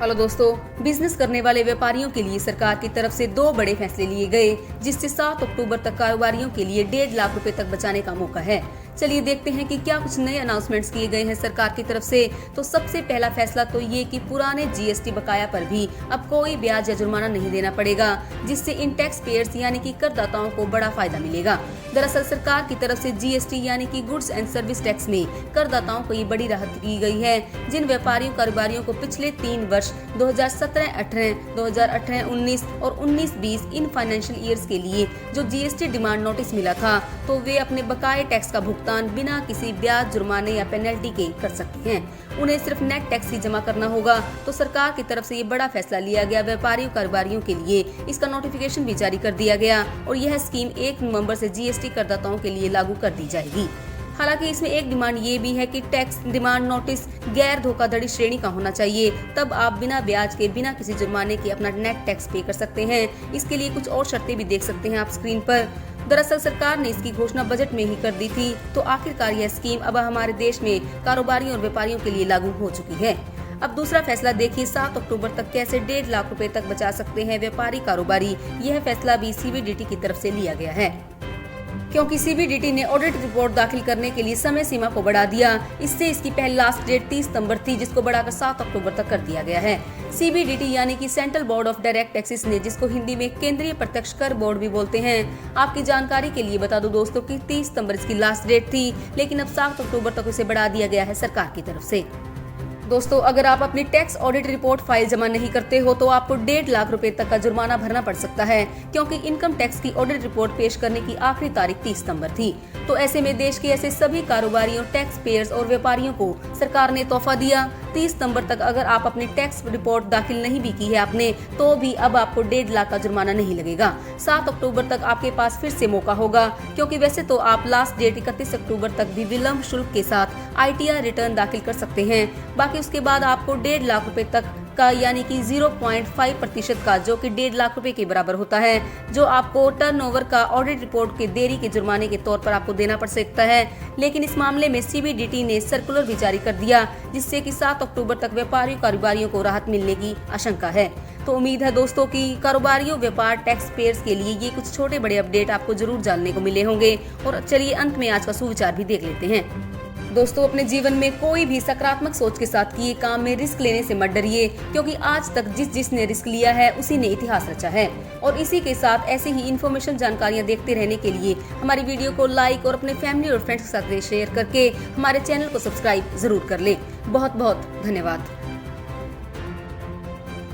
Hello दोस्तों, business करने वाले व्यापारियों के लिए सरकार की तरफ से 2 बड़े फैसले लिए गए, जिससे 7 अक्टूबर तक कारोबारियों के लिए 1.5 लाख रुपए तक बचाने का मौका है। चलिए देखते हैं कि क्या कुछ नए अनाउंसमेंट्स किए गए हैं सरकार की तरफ से। तो सबसे पहला फैसला तो ये कि पुराने जीएसटी बकाया पर भी अब कोई ब्याज या जुर्माना नहीं देना पड़ेगा, जिससे इन टैक्स पेयर्स यानी कि करदाताओं को बड़ा फायदा मिलेगा। दरअसल सरकार की तरफ से जीएसटी यानी कि गुड्स एंड सर्विस टैक्स में करदाताओं को ये बड़ी राहत की गई है। जिन व्यापारियों कारोबारियों को पिछले 3 वर्ष 2017-18, 2018-19 और 19-20 इन फाइनेंशियल ईयर्स के लिए जो जीएसटी डिमांड नोटिस मिला था, तो वे अपने बकाये टैक्स का भुगतान बिना किसी ब्याज, जुर्माने या पेनल्टी के कर सकते हैं। उन्हें सिर्फ नेट टैक्स ही जमा करना होगा। तो सरकार की तरफ से ये बड़ा फैसला लिया गया व्यापारियों कारोबारियों के लिए। इसका नोटिफिकेशन भी जारी कर दिया गया और यह स्कीम 1 नवंबर से जीएसटी करदाताओं के लिए लागू कर दी जाएगी। हालांकि इसमें एक डिमांड ये भी है कि टैक्स डिमांड नोटिस गैर धोखाधड़ी श्रेणी का होना चाहिए, तब आप बिना ब्याज के, बिना किसी जुर्माने के अपना नेट टैक्स पे कर सकते हैं। इसके लिए कुछ और शर्तें भी देख सकते हैं आप स्क्रीन पर। दरअसल सरकार ने इसकी घोषणा बजट में ही कर दी थी, तो आखिरकार यह स्कीम अब हमारे देश में कारोबारियों और व्यापारियों के लिए लागू हो चुकी है। अब दूसरा फैसला देखिए, 7 अक्टूबर तक कैसे 1.5 लाख रुपए तक बचा सकते हैं व्यापारी कारोबारी। यह फैसला भी सीबीडीटी की तरफ से लिया गया है, क्योंकि सीबीडीटी ने ऑडिट रिपोर्ट दाखिल करने के लिए समय सीमा को बढ़ा दिया। इससे इसकी पहली लास्ट डेट 30 सितंबर थी, जिसको बढ़ाकर 7 अक्टूबर तक कर दिया गया है। सीबीडीटी यानी कि central board of direct taxes ने, जिसको हिंदी में केंद्रीय प्रत्यक्ष कर बोर्ड भी बोलते हैं। आपकी जानकारी के लिए बता दूं दोस्तों कि 30 सितंबर इसकी लास्ट डेट थी, लेकिन अब 7 अक्टूबर तक उसे बढ़ा दिया गया है सरकार की तरफ से। दोस्तों, अगर आप अपनी टैक्स ऑडिट रिपोर्ट फाइल जमा नहीं करते हो तो आपको 1.5 लाख रुपए तक का जुर्माना भरना पड़ सकता है, क्योंकि इनकम टैक्स की ऑडिट रिपोर्ट पेश करने की आखिरी तारीख 30 सितंबर थी। तो ऐसे में देश के ऐसे सभी कारोबारियों, टैक्स पेयर्स और व्यापारियों को सरकार ने तोहफा दिया। 30 सितंबर तक अगर आप अपनी टैक्स रिपोर्ट दाखिल नहीं भी की है आपने, तो भी अब आपको 1.5 लाख का जुर्माना नहीं लगेगा। 7 अक्टूबर तक आपके पास फिर से मौका होगा, क्योंकि वैसे तो आप लास्ट डेट 31 अक्टूबर तक भी विलम्ब शुल्क के साथ आईटीआर रिटर्न दाखिल कर सकते हैं। बाकी उसके बाद आपको 1.5 लाख रुपए तक का यानी कि 0.5% का, जो कि 1.5 लाख रुपए के बराबर होता है, जो आपको टर्नओवर का ऑडिट रिपोर्ट के देरी के जुर्माने के तौर पर आपको देना पड़ सकता है। लेकिन इस मामले में सीबीडीटी ने सर्कुलर भी जारी कर दिया, जिससे कि 7 अक्टूबर तक व्यापारियों कारोबारियों को राहत मिलने की आशंका है। तो उम्मीद है दोस्तों कि कारोबारियों, व्यापार, टैक्स पेयर्स के लिए ये कुछ छोटे बड़े अपडेट आपको जरूर जानने को मिले होंगे। और चलिए अंत में आज का सुविचार भी देख लेते हैं। दोस्तों, अपने जीवन में कोई भी सकारात्मक सोच के साथ किए काम में रिस्क लेने से मत डरिए, क्योंकि आज तक जिसने रिस्क लिया है उसी ने इतिहास रचा है। और इसी के साथ ऐसे ही इन्फॉर्मेशन, जानकारियां देखते रहने के लिए हमारी वीडियो को लाइक और अपने फैमिली और फ्रेंड्स के साथ शेयर करके हमारे चैनल को सब्सक्राइब जरूर कर लें। बहुत बहुत धन्यवाद।